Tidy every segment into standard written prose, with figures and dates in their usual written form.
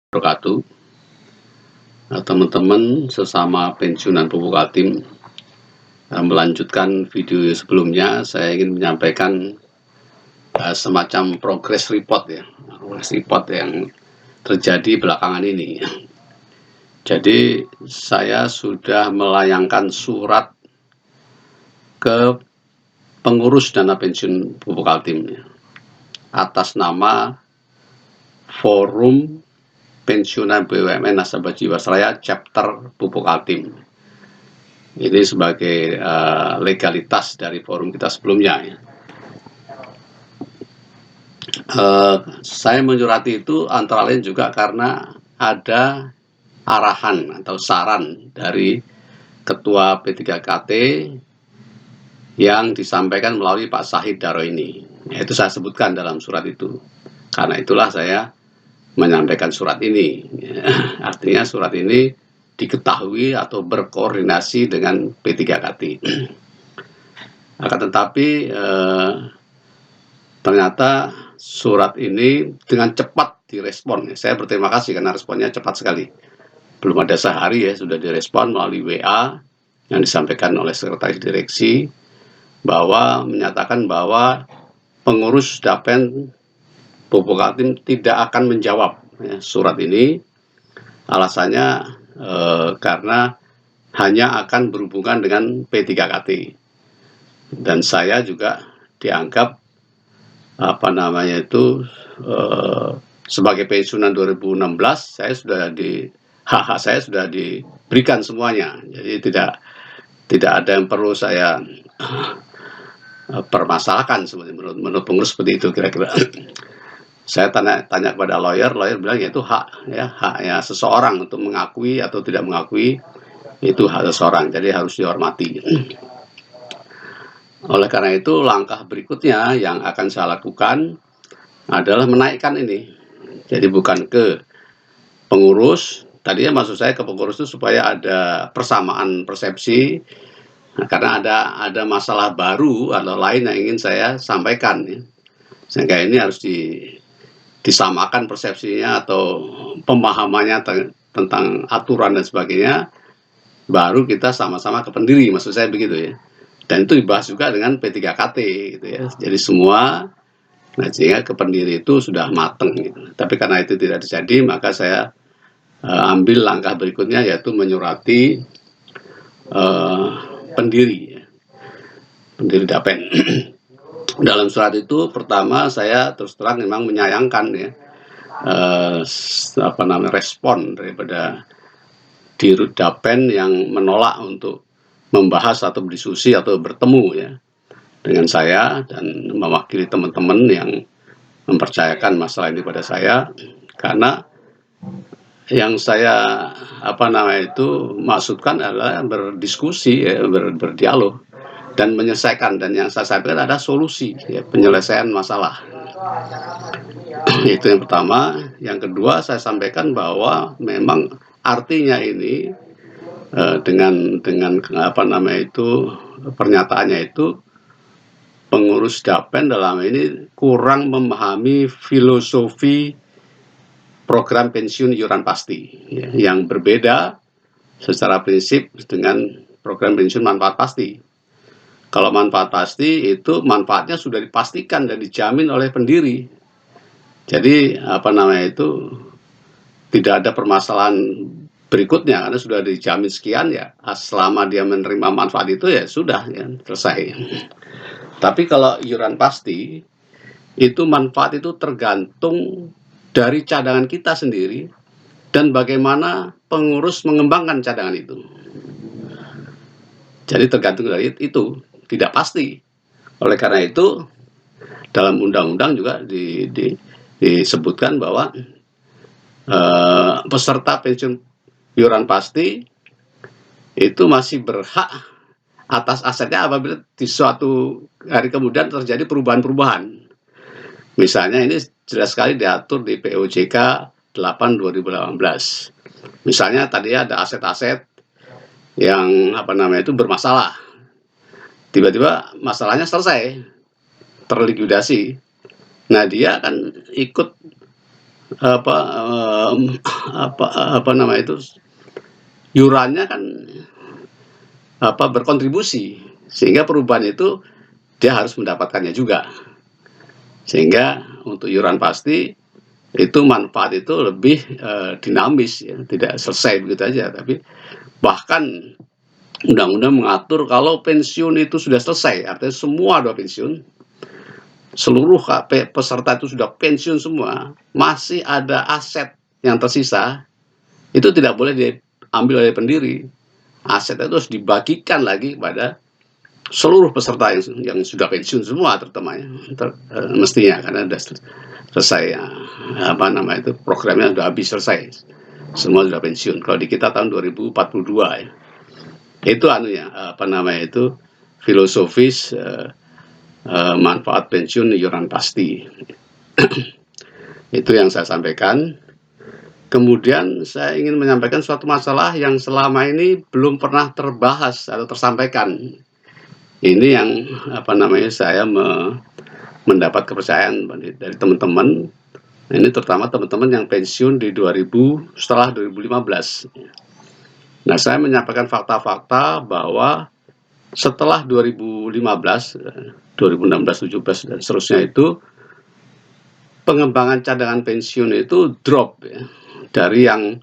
Wabarakatuh. Nah, teman-teman sesama pensiunan Pupuk Kaltim, melanjutkan video sebelumnya, saya ingin menyampaikan semacam progress report ya, progress report yang terjadi belakangan ini. Jadi saya sudah melayangkan surat ke pengurus dana pensiun Pupuk Kaltim atas nama Forum Pensiunan BUMN Nasabah Jiwasraya Chapter Pupuk Kaltim. Ini sebagai legalitas dari forum kita sebelumnya ya. Saya menyurati itu antara lain juga karena ada arahan atau saran dari Ketua P3KT yang disampaikan melalui Pak Syahid Daro ini. Itu saya sebutkan dalam surat itu. Karena itulah saya menyampaikan surat ini. Artinya surat ini diketahui atau berkoordinasi dengan P3KT. Akan tetapi ternyata surat ini dengan cepat direspon. Saya berterima kasih karena responnya cepat sekali. Belum ada sehari ya sudah direspon melalui WA yang disampaikan oleh Sekretaris Direksi bahwa menyatakan bahwa pengurus Dapen Pupuk Kaltim tidak akan menjawab surat ini. Alasannya karena hanya akan berhubungan dengan P3KT. Dan saya juga dianggap sebagai pensiunan 2016 saya sudah hak saya sudah diberikan semuanya. Jadi tidak ada yang perlu saya permasalahkan menurut pengurus seperti itu kira-kira. Saya tanya kepada lawyer bilang itu haknya seseorang untuk mengakui atau tidak mengakui, itu hak seseorang, jadi harus dihormati. Oleh karena itu langkah berikutnya yang akan saya lakukan adalah menaikkan ini. Jadi bukan ke pengurus, tadinya maksud saya ke pengurus itu supaya ada persamaan persepsi, karena ada masalah baru atau lain yang ingin saya sampaikan ya. Sehingga ini harus disamakan persepsinya atau pemahamannya tentang aturan dan sebagainya, baru kita sama-sama ke pendiri, maksud saya begitu ya. Dan itu dibahas juga dengan P3KT gitu ya. Jadi semua, sehingga ke pendiri itu sudah mateng gitu. Tapi karena itu tidak terjadi, maka saya ambil langkah berikutnya yaitu menyurati pendiri Dapen. Dalam surat itu pertama saya terus terang memang menyayangkan ya respon daripada Dirut Dapen yang menolak untuk membahas atau berdiskusi atau bertemu ya dengan saya dan mewakili teman-teman yang mempercayakan masalah ini pada saya, karena yang saya maksudkan adalah berdiskusi ya, berdialog dan menyelesaikan, dan yang saya sampaikan ada solusi ya, penyelesaian masalah. Itu yang pertama. Yang kedua saya sampaikan bahwa memang artinya ini dengan pernyataannya itu pengurus Dapen dalam ini kurang memahami filosofi program pensiun iuran pasti ya, yang berbeda secara prinsip dengan program pensiun manfaat pasti. Kalau manfaat pasti itu manfaatnya sudah dipastikan dan dijamin oleh pendiri. Jadi tidak ada permasalahan berikutnya karena sudah dijamin sekian ya, selama dia menerima manfaat itu ya sudah ya, selesai. Tapi kalau iuran pasti itu manfaat itu tergantung dari cadangan kita sendiri dan bagaimana pengurus mengembangkan cadangan itu. Jadi tergantung dari itu, tidak pasti. Oleh karena itu dalam undang-undang juga disebutkan bahwa peserta pensiun iuran pasti itu masih berhak atas asetnya apabila di suatu hari kemudian terjadi perubahan-perubahan. Misalnya ini jelas sekali diatur di POJK 8/2018. Misalnya tadi ada aset-aset yang bermasalah. Tiba-tiba masalahnya selesai, terlikuidasi. Nah, dia akan ikut apa, apa namanya itu, iurannya kan berkontribusi, sehingga perubahan itu dia harus mendapatkannya juga. Sehingga untuk iuran pasti itu manfaat itu lebih dinamis, ya, tidak selesai begitu aja, tapi bahkan undang-undang mengatur kalau pensiun itu sudah selesai, artinya semua sudah pensiun, seluruh peserta itu sudah pensiun semua, masih ada aset yang tersisa, itu tidak boleh diambil oleh pendiri. Aset itu harus dibagikan lagi kepada seluruh peserta yang sudah pensiun semua, terutamanya mestinya, karena sudah selesai ya, apa nama itu, programnya sudah habis, selesai, semua sudah pensiun. Kalau di kita tahun 2042 ya, itu anunya, apa namanya itu, filosofis manfaat pensiun iuran pasti. Itu yang saya sampaikan. Kemudian saya ingin menyampaikan suatu masalah yang selama ini belum pernah terbahas atau tersampaikan. Ini yang apa namanya, saya mendapat kepercayaan dari teman-teman. Ini terutama teman-teman yang pensiun di 2000 setelah 2015. Nah, saya menyampaikan fakta-fakta bahwa setelah 2015, 2016, 17 dan seterusnya itu, pengembangan cadangan pensiun itu drop ya, dari yang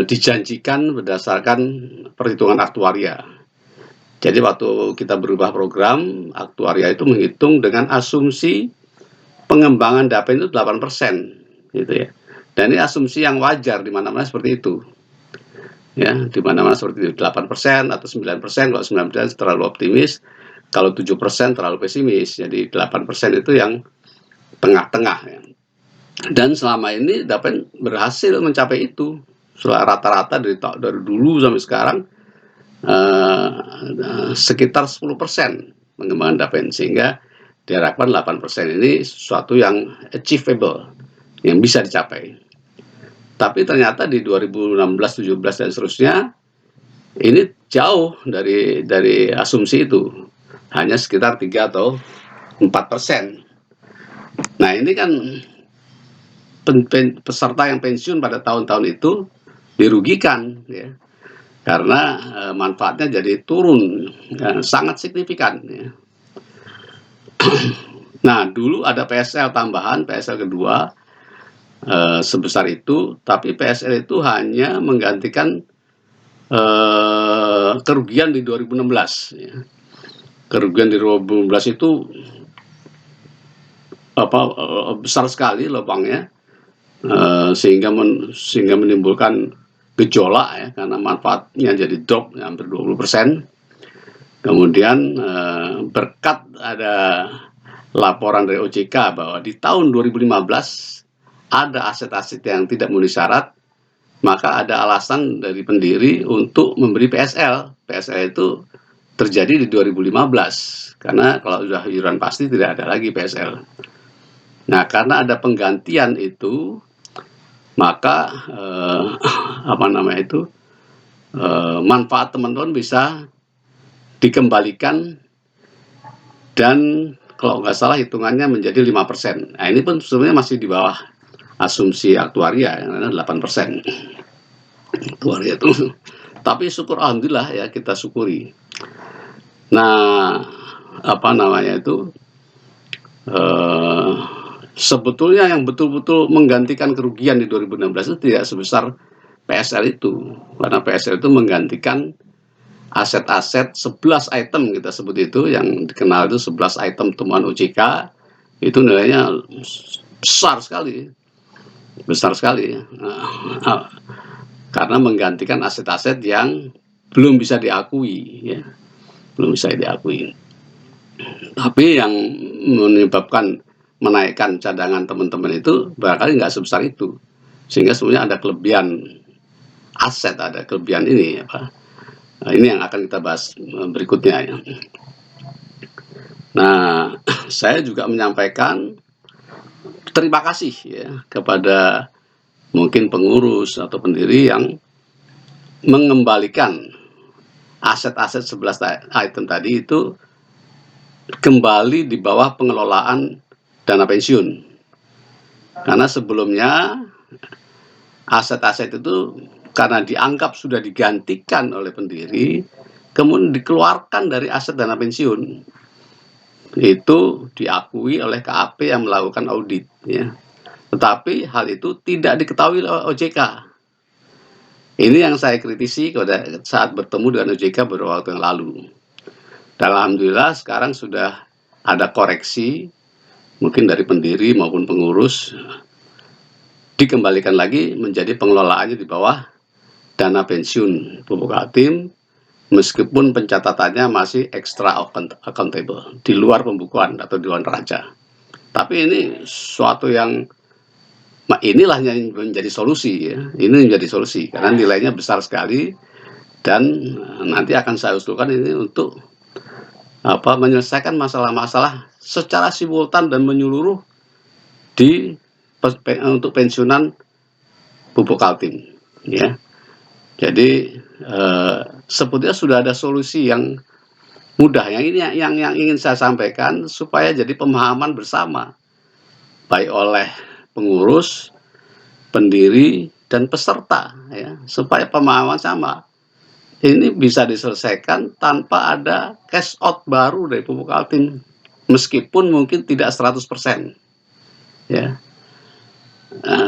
dijanjikan berdasarkan perhitungan aktuaria. Jadi waktu kita berubah program, aktuaria itu menghitung dengan asumsi pengembangan DAPEN itu 8%, gitu ya. Dan ini asumsi yang wajar di mana-mana seperti itu. Ya, di mana-mana seperti itu, 8% atau 9%. Kalau 9% terlalu optimis, kalau 7% terlalu pesimis. Jadi 8% itu yang tengah-tengah ya. Dan selama ini DAPEN berhasil mencapai itu. Rata-rata dari dulu sampai sekarang sekitar 10% pengembangan DAPEN, sehingga diharapkan 8% ini sesuatu yang achievable, yang bisa dicapai. Tapi ternyata di 2016, 17 dan seterusnya ini jauh dari asumsi itu, hanya sekitar 3 atau 4%. Nah, ini kan peserta yang pensiun pada tahun-tahun itu dirugikan ya, karena manfaatnya jadi turun ya, sangat signifikan ya. Nah, dulu ada PSL tambahan, PSL kedua sebesar itu, tapi PSL itu hanya menggantikan kerugian di 2016 ya. Kerugian di 2016 itu besar sekali lubangnya, sehingga menimbulkan gejolak ya, karena manfaatnya jadi drop ya, hampir 20%. Kemudian berkat ada laporan dari OJK bahwa di tahun 2015 ada aset-aset yang tidak memenuhi syarat, maka ada alasan dari pendiri untuk memberi PSL. PSL itu terjadi di 2015, karena kalau sudah iuran pasti tidak ada lagi PSL. Nah, karena ada penggantian itu, maka manfaat teman-teman bisa dikembalikan, dan kalau nggak salah hitungannya menjadi 5%. Nah, ini pun sebenarnya masih di bawah asumsi aktuaria yang 8%. Aktuaria itu. Tapi syukur alhamdulillah ya, kita syukuri. Nah, apa namanya itu, sebetulnya yang betul-betul menggantikan kerugian di 2016 itu tidak sebesar PSL itu, karena PSL itu menggantikan aset-aset 11 item, kita sebut itu, yang dikenal itu 11 item temuan OJK, itu nilainya besar sekali karena menggantikan aset-aset yang belum bisa diakui ya, belum bisa diakui. Tapi yang menyebabkan menaikkan cadangan teman-teman itu barangkali nggak sebesar itu, sehingga sebenarnya ada kelebihan aset, ada kelebihan ini apa. Nah, ini yang akan kita bahas berikutnya ya. Nah, saya juga menyampaikan terima kasih ya kepada mungkin pengurus atau pendiri yang mengembalikan aset-aset 11 item tadi itu kembali di bawah pengelolaan dana pensiun. Karena sebelumnya aset-aset itu karena dianggap sudah digantikan oleh pendiri, kemudian dikeluarkan dari aset dana pensiun. Itu diakui oleh KAP yang melakukan audit, ya. Tetapi hal itu tidak diketahui oleh OJK. Ini yang saya kritisi saat bertemu dengan OJK beberapa waktu yang lalu. Dan alhamdulillah sekarang sudah ada koreksi, mungkin dari pendiri maupun pengurus, dikembalikan lagi menjadi pengelolaannya di bawah dana pensiun Pupuk Kaltim, meskipun pencatatannya masih extra accountable, di luar pembukuan atau di luar neraca. Tapi ini suatu yang inilah yang menjadi solusi, ya. Ini menjadi solusi karena nilainya besar sekali dan nanti akan saya usulkan ini untuk menyelesaikan masalah-masalah secara simultan dan menyeluruh untuk pensiunan Pupuk Kaltim, ya. Jadi sebetulnya sudah ada solusi yang mudah. Yang ini yang ingin saya sampaikan supaya jadi pemahaman bersama, baik oleh pengurus, pendiri, dan peserta, ya, supaya pemahaman sama. Ini bisa diselesaikan tanpa ada cash out baru dari Pupuk Kaltim, meskipun mungkin tidak 100%, ya.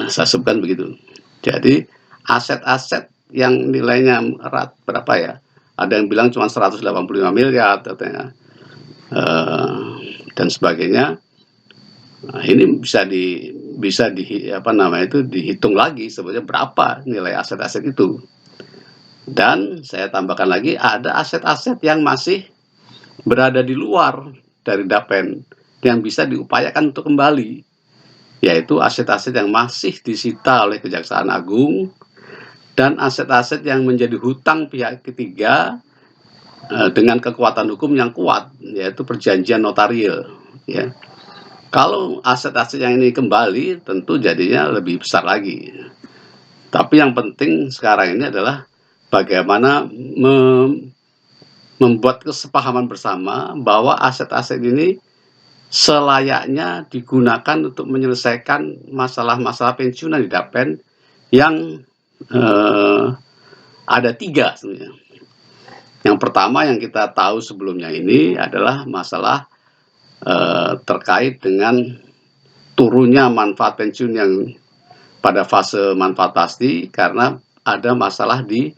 Saya sebutkan begitu. Jadi aset-aset yang nilainya berapa ya? Ada yang bilang cuma 185 miliar katanya, dan sebagainya. Nah, ini bisa dihitung lagi sebenarnya berapa nilai aset-aset itu. Dan saya tambahkan lagi, ada aset-aset yang masih berada di luar dari Dapen yang bisa diupayakan untuk kembali, yaitu aset-aset yang masih disita oleh Kejaksaan Agung dan aset-aset yang menjadi hutang pihak ketiga dengan kekuatan hukum yang kuat, yaitu perjanjian notarial, ya. Kalau aset-aset yang ini kembali, tentu jadinya lebih besar lagi. Tapi yang penting sekarang ini adalah bagaimana membuat kesepahaman bersama bahwa aset-aset ini selayaknya digunakan untuk menyelesaikan masalah-masalah pensiunan di Dapen yang ada 3 sebenarnya. Yang pertama yang kita tahu sebelumnya ini adalah masalah terkait dengan turunnya manfaat pensiun yang pada fase manfaat pasti karena ada masalah di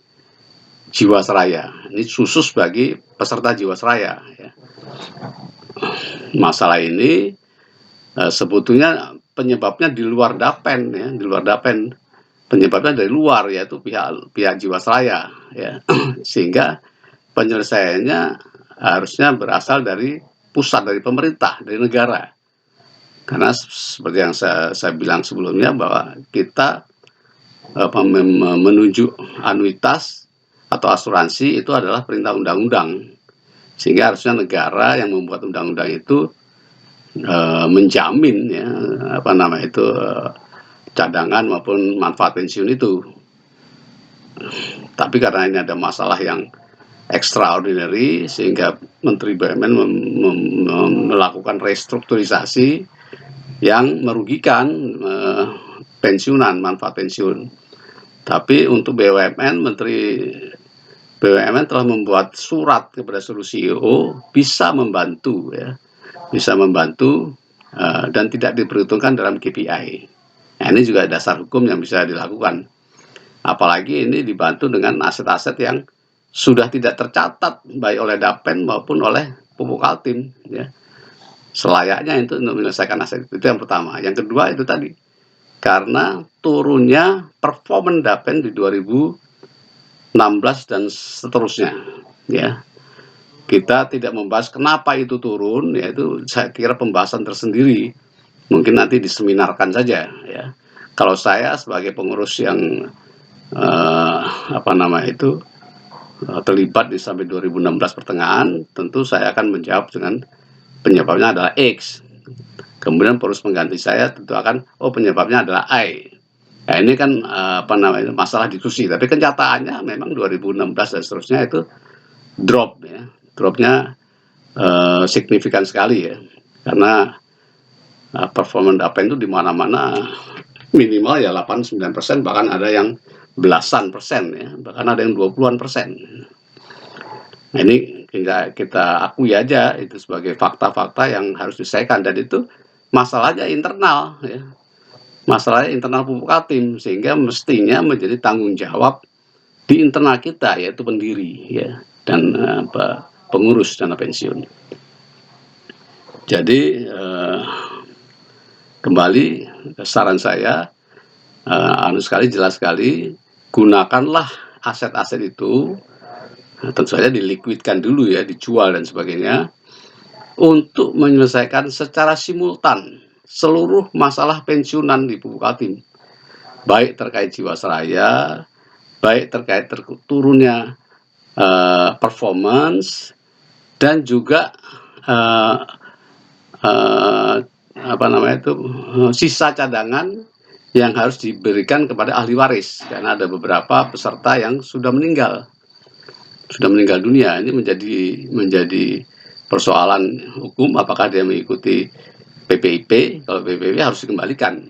Jiwasraya. Ini khusus bagi peserta Jiwasraya, ya. Masalah ini sebetulnya penyebabnya di luar Dapen, ya, di luar Dapen. Penyebabnya dari luar, yaitu pihak Jiwasraya, ya. Sehingga penyelesaiannya harusnya berasal dari pusat, dari pemerintah, dari negara. Karena seperti yang saya bilang sebelumnya bahwa kita menunjuk anuitas atau asuransi itu adalah perintah undang-undang, sehingga harusnya negara yang membuat undang-undang itu menjamin, ya, cadangan maupun manfaat pensiun itu. Tapi karena ini ada masalah yang extraordinary sehingga Menteri BUMN melakukan restrukturisasi yang merugikan pensiunan, manfaat pensiun. Tapi untuk BUMN, Menteri BUMN telah membuat surat kepada seluruh CEO bisa membantu, ya, bisa membantu dan tidak diperhitungkan dalam KPI. Nah, ini juga dasar hukum yang bisa dilakukan. Apalagi ini dibantu dengan aset-aset yang sudah tidak tercatat baik oleh Dapen maupun oleh Pupuk Kaltim, ya. Selayaknya itu untuk menyelesaikan aset itu yang pertama. Yang kedua itu tadi, karena turunnya performa Dapen di 2016 dan seterusnya, ya. Kita tidak membahas kenapa itu turun, yaitu saya kira pembahasan tersendiri. Mungkin nanti diseminarkan saja, ya. Kalau saya sebagai pengurus yang terlibat di sampai 2016 pertengahan, tentu saya akan menjawab dengan penyebabnya adalah X. Kemudian pengurus pengganti saya tentu akan penyebabnya adalah Y. Nah, ini kan masalah diskusi. Tapi kenyataannya memang 2016 dan seterusnya itu drop, ya. Dropnya signifikan sekali, ya. Karena performa DAPEN itu di mana-mana minimal ya 8-9%, bahkan ada yang belasan persen ya, bahkan ada yang 20-an%. Nah, ini kita akui aja itu sebagai fakta-fakta yang harus diselesaikan, dan itu masalahnya internal ya. Masalahnya internal Pupuk Kaltim, sehingga mestinya menjadi tanggung jawab di internal kita, yaitu pendiri ya, dan pengurus dana pensiun. Jadi kembali saran saya, jelas sekali, gunakanlah aset-aset itu, tentu saja diliquidkan dulu ya, dijual dan sebagainya, untuk menyelesaikan secara simultan seluruh masalah pensiunan di Pupuk Kaltim, baik terkait Jiwasraya, baik terkait turunnya performance, dan juga sisa cadangan yang harus diberikan kepada ahli waris, karena ada beberapa peserta yang sudah meninggal dunia. Ini menjadi persoalan hukum, apakah dia mengikuti PPIP. Kalau PPIP harus dikembalikan,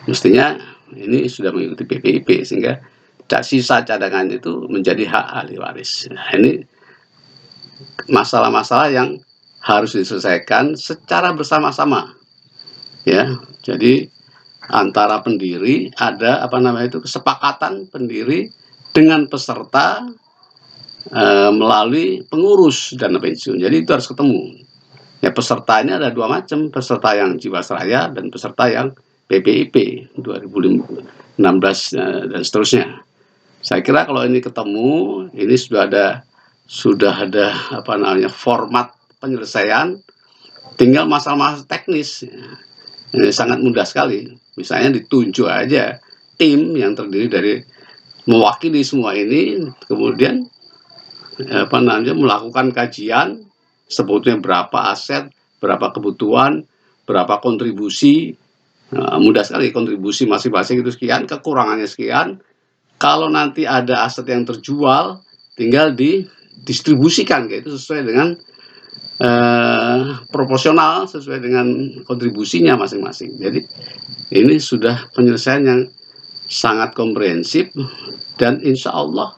mestinya ini sudah mengikuti PPIP, sehingga sisa cadangan itu menjadi hak ahli waris. Nah, ini masalah-masalah yang harus diselesaikan secara bersama-sama ya. Jadi antara pendiri ada kesepakatan pendiri dengan peserta melalui pengurus dana pensiun. Jadi itu harus ketemu. Ya, peserta ini ada dua macam, peserta yang Jiwasraya dan peserta yang PPIP 2016 dan seterusnya. Saya kira kalau ini ketemu, ini sudah ada format penyelesaian, tinggal masalah-masalah teknis. Ini sangat mudah sekali. Misalnya ditunjuk aja tim yang terdiri dari mewakili semua ini, kemudian melakukan kajian sebetulnya berapa aset, berapa kebutuhan, berapa kontribusi. Mudah sekali, kontribusi masing-masing itu sekian, kekurangannya sekian. Kalau nanti ada aset yang terjual, tinggal didistribusikan gitu sesuai dengan proporsional, sesuai dengan kontribusinya masing-masing. Jadi ini sudah penyelesaian yang sangat komprehensif, dan insya Allah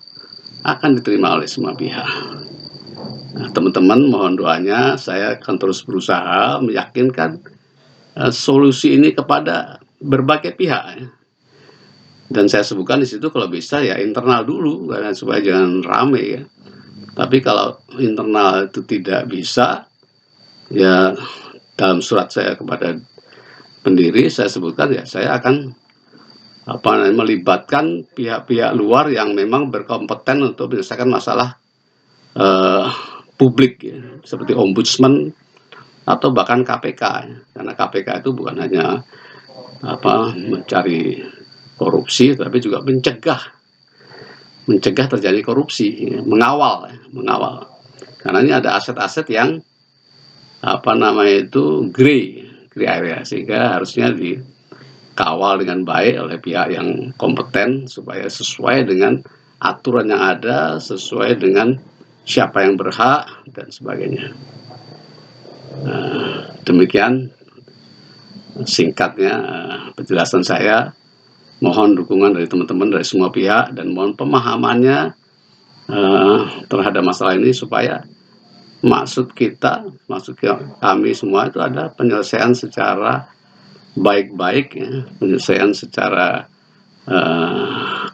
akan diterima oleh semua pihak. Nah, teman-teman, mohon doanya. Saya akan terus berusaha meyakinkan solusi ini kepada berbagai pihak ya. Dan saya sebutkan di situ kalau bisa ya internal dulu, karena supaya jangan rame ya. Tapi kalau internal itu tidak bisa, ya dalam surat saya kepada pendiri saya sebutkan ya, saya akan melibatkan pihak-pihak luar yang memang berkompeten untuk menyelesaikan masalah publik ya, seperti ombudsman atau bahkan KPK ya. Karena KPK itu bukan hanya mencari korupsi, tapi juga mencegah terjadi korupsi ya, mengawal. Karena ini ada aset-aset yang gray area, sehingga harusnya dikawal dengan baik oleh pihak yang kompeten supaya sesuai dengan aturan yang ada, sesuai dengan siapa yang berhak dan sebagainya. Demikian singkatnya penjelasan saya. Mohon dukungan dari teman-teman dari semua pihak, dan mohon pemahamannya terhadap masalah ini, supaya maksud kami semua itu ada penyelesaian secara baik-baik ya, penyelesaian secara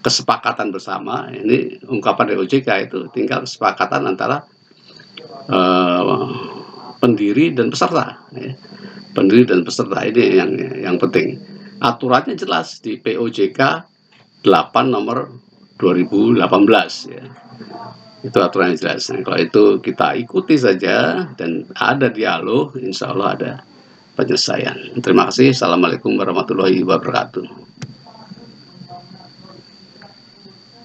kesepakatan bersama. Ini ungkapan dari OJK itu tinggal kesepakatan antara pendiri dan peserta ya. Pendiri dan peserta ini yang penting. Aturannya jelas di POJK 8 nomor 2018 ya. Itu aturannya jelas. Nah, kalau itu kita ikuti saja dan ada dialog, insya Allah ada penyelesaian. Terima kasih. Assalamualaikum warahmatullahi wabarakatuh.